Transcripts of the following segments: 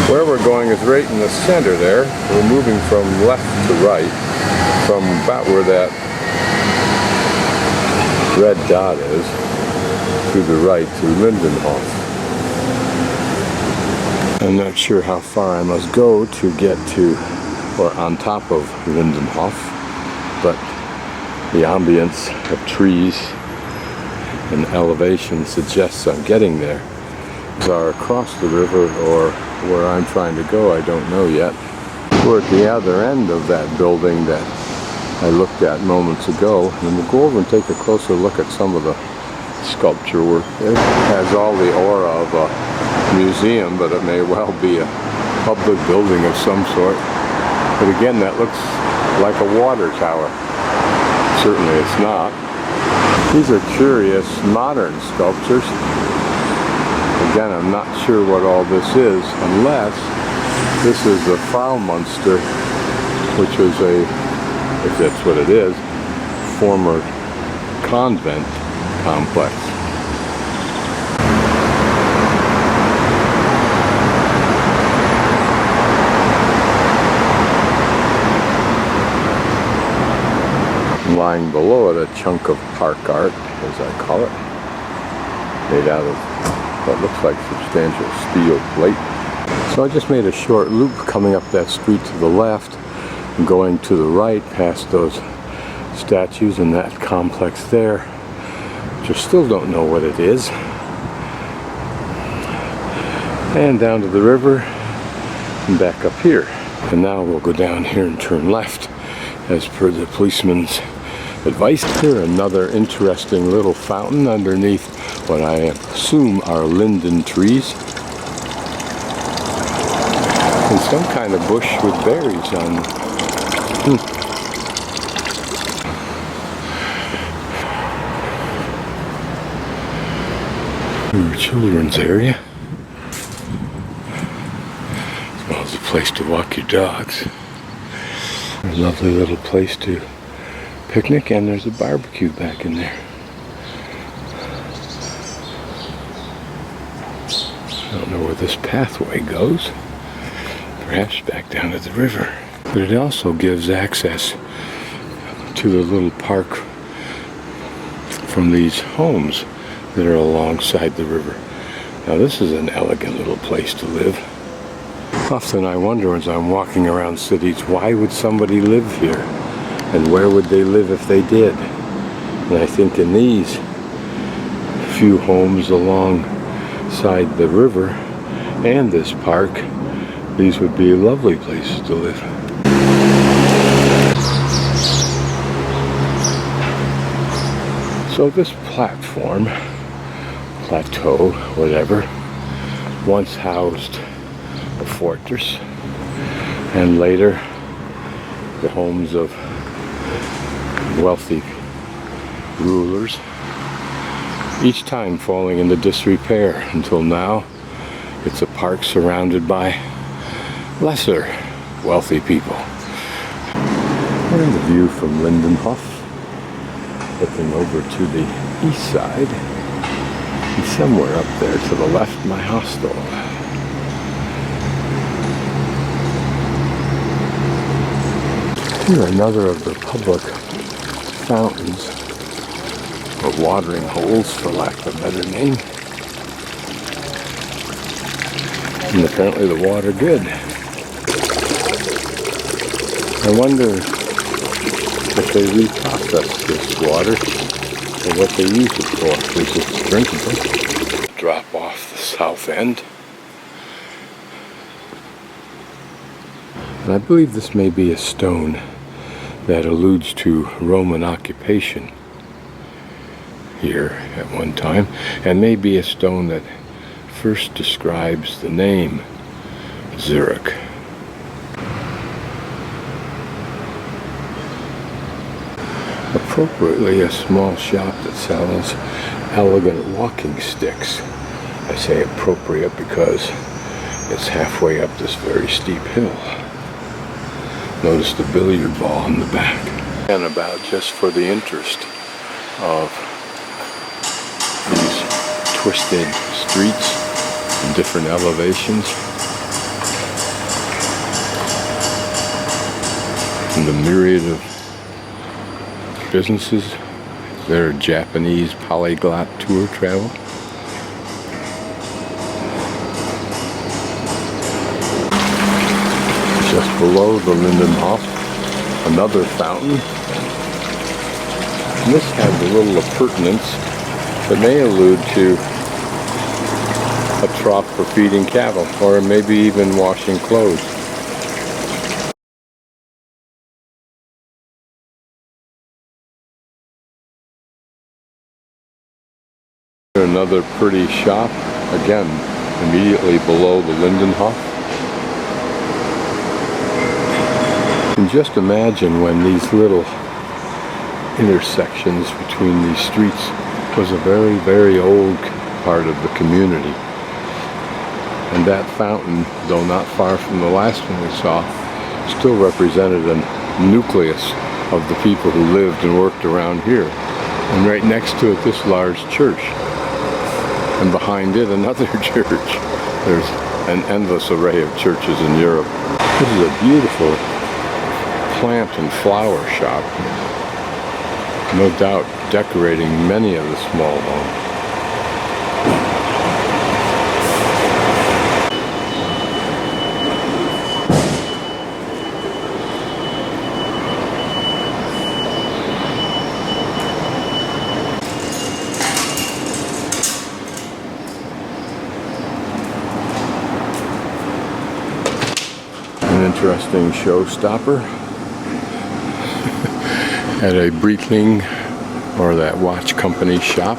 Where we're going is right in the center there. We're moving from left to right, from about where that red dot is, to the right to Lindenhof. I'm not sure how far I must go to get to, or on top of Lindenhof, but the ambience of trees and elevation suggests I'm getting there. Are across the river or where I'm trying to go, I don't know yet. We're at the other end of that building that I looked at moments ago, and we'll go over and take a closer look at some of the sculpture work. It has all the aura of a museum, but it may well be a public building of some sort. But again, that looks like a water tower. Certainly it's not. These are curious modern sculptures. Again, I'm not sure what all this is, unless this is the Fraumunster, which was a, if that's what it is, former convent complex. Lying below it, a chunk of park art, as I call it, made out of what looks like substantial steel plate. So I just made a short loop coming up that street to the left and going to the right past those statues and that complex there, which I still don't know what it is. And down to the river and back up here. And now we'll go down here and turn left as per the policeman's advice. Here, another interesting little fountain underneath what I assume are linden trees. And some kind of bush with berries on them. Children's area. As well as a place to walk your dogs. A lovely little place to picnic, and there's a barbecue back in there. I don't know where this pathway goes. Perhaps back down to the river. But it also gives access to the little park from these homes that are alongside the river. Now this is an elegant little place to live. Often I wonder as I'm walking around cities, why would somebody live here? And where would they live if they did? And I think in these few homes alongside the river and this park, these would be lovely places to live. So this platform, plateau, whatever, once housed a fortress, and later the homes of wealthy rulers, each time falling into disrepair until now it's a park surrounded by lesser wealthy people. Here's the view from Lindenhof, looking over to the east side, and somewhere up there to the left my hostel. Here another of the public fountains, or watering holes for lack of a better name. And apparently the water good. I wonder if they reprocess this water or what they use it for, because it's drinkable. Drop off the south end. And I believe this may be a stone that alludes to Roman occupation here at one time, and may be a stone that first describes the name Zurich. Appropriately, a small shop that sells elegant walking sticks. I say appropriate because it's halfway up this very steep hill. Notice the billiard ball in the back. And about just for the interest of these twisted streets and different elevations, and the myriad of businesses. Their Japanese polyglot tour travel. Just below the Lindenhof, another fountain. And this has a little appurtenance that may allude to a trough for feeding cattle, or maybe even washing clothes. Another pretty shop, again, immediately below the Lindenhof. And just imagine when these little intersections between these streets was a very, very old part of the community. And that fountain, though not far from the last one we saw, still represented a nucleus of the people who lived and worked around here. And right next to it, this large church. And behind it, another church. There's an endless array of churches in Europe. This is a beautiful plant and flower shop. No doubt decorating many of the small homes. An interesting showstopper at a Breitling or that watch company shop.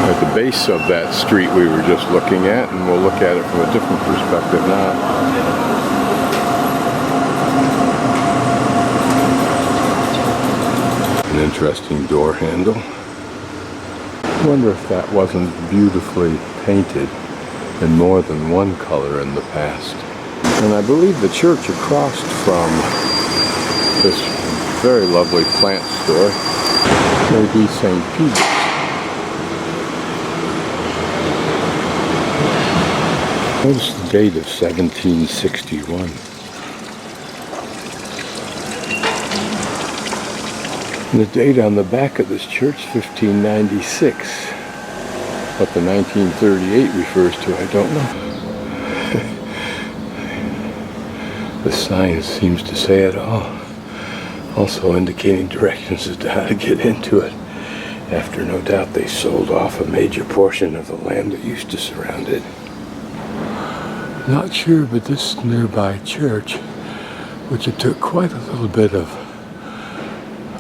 At the base of that street we were just looking at, and we'll look at it from a different perspective now. An interesting door handle. I wonder if that wasn't beautifully painted in more than one color in the past. And I believe the church across from this very lovely plant store may be St. Peter's. Notice the date of 1761. And the date on the back of this church, 1596. What the 1938 refers to, I don't know. The sign seems to say it all. Also indicating directions as to how to get into it, after no doubt they sold off a major portion of the land that used to surround it. Not sure, but this nearby church, which it took quite a little bit of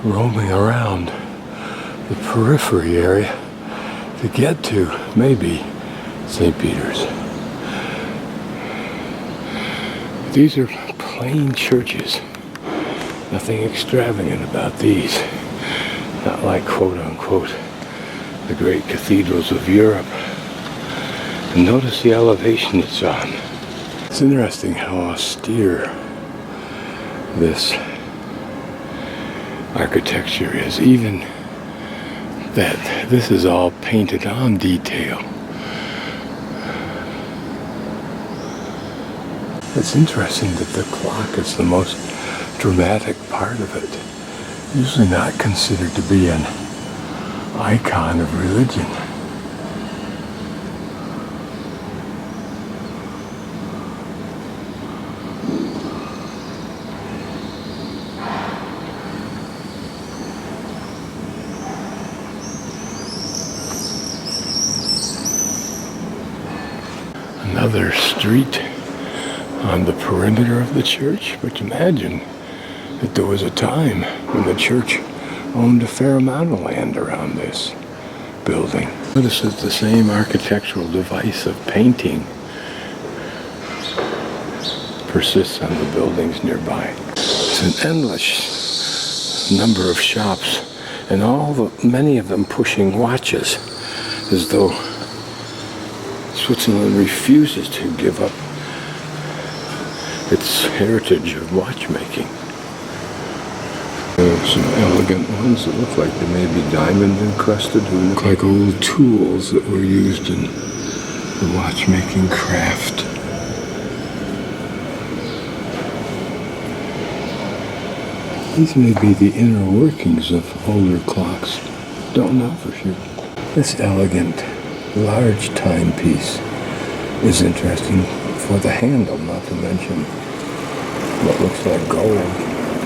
roaming around the periphery area to get to, maybe St. Peter's. These are plain churches. Nothing extravagant about these. Not like, quote unquote, the great cathedrals of Europe. And notice the elevation it's on. It's interesting how austere this architecture is. Even that this is all painted on detail. It's interesting that the clock is the most dramatic part of it. Usually not considered to be an icon of religion. Another street on the perimeter of the church, but imagine that there was a time when the church owned a fair amount of land around this building. Notice that the same architectural device of painting persists on the buildings nearby. It's an endless number of shops, and many of them pushing watches, as though Switzerland refuses to give up its heritage of watchmaking. Some elegant ones that look like they may be diamond encrusted, who look like old tools that were used in the watchmaking craft. These may be the inner workings of older clocks. Don't know for sure. This elegant, large timepiece is interesting for the handle, not to mention what looks like gold.